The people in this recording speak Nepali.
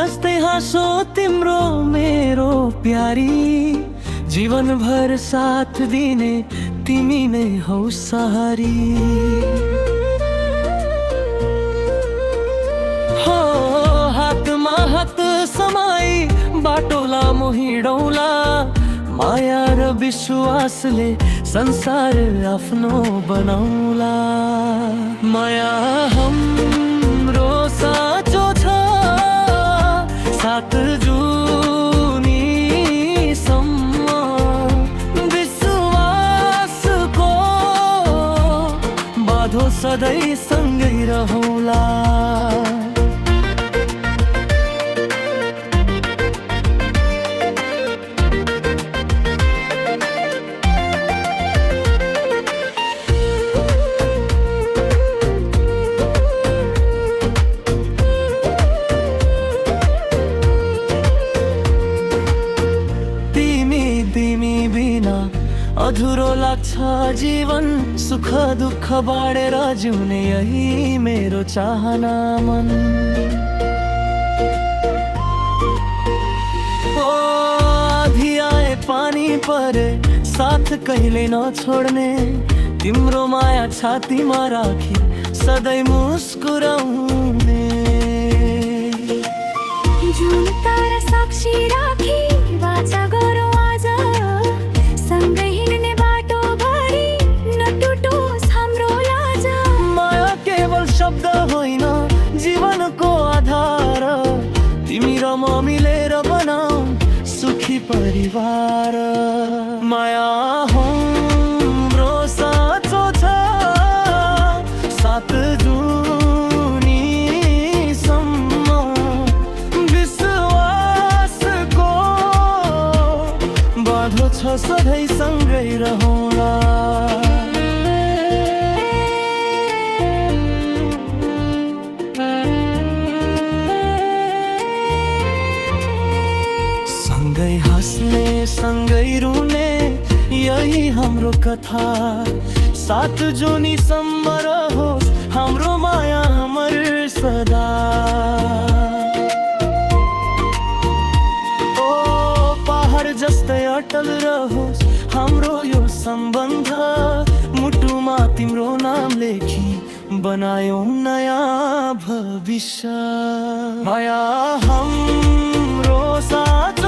जस्तै हाँसो तिम्रो मेरो प्यारी, जीवन भर साथ दिने तिमी नै हौ सहारी। हो हातमा हात समाई बाटो लामो हिँडौला, माया र विश्वासले संसार आफ्नो बनाउला। माया हाम्रो साँचो छ, सात जुनीसम्म विश्वासको बाँधो सधैँ सँगै रहौला। तिमी बिना अधुरो लाग्छ जीवन, सुख दुःख बाँडेर जिउने यही मेरो चाहना मन। ओ आधी आए पानी परे साथ कहिले नछोड्ने, तिम्रो माया छातीमा राखी सधैँ मुस्कुराउने। जुन तारा साक्षी राखी वाचा गरौँ आज, सँगै हिँड्ने बाटो भरि नटुटोस् हाम्रो लाज। माया केवल शब्द होइन जीवनको आधार, तिमी र म मिलेर बनाऊ सुखी परिवार। माया हाम्रो साँचो छ, सात जुनीसम्म विश्वासको बाँधो छ, सधैँ सँगै रहौला। सँगै हाँस्ने सँगै रुने यही हाम्रो कथा, सात जुनीसम्म रहोस् हाम्रो माया अमर सदा। ओ पहाड जस्तै अटल रहोस् हाम्रो यो सम्बन्ध, मुटुमा तिम्रो नाम लेखी बनायौँ नयाँ भविष्य। माया हाम्रो साथ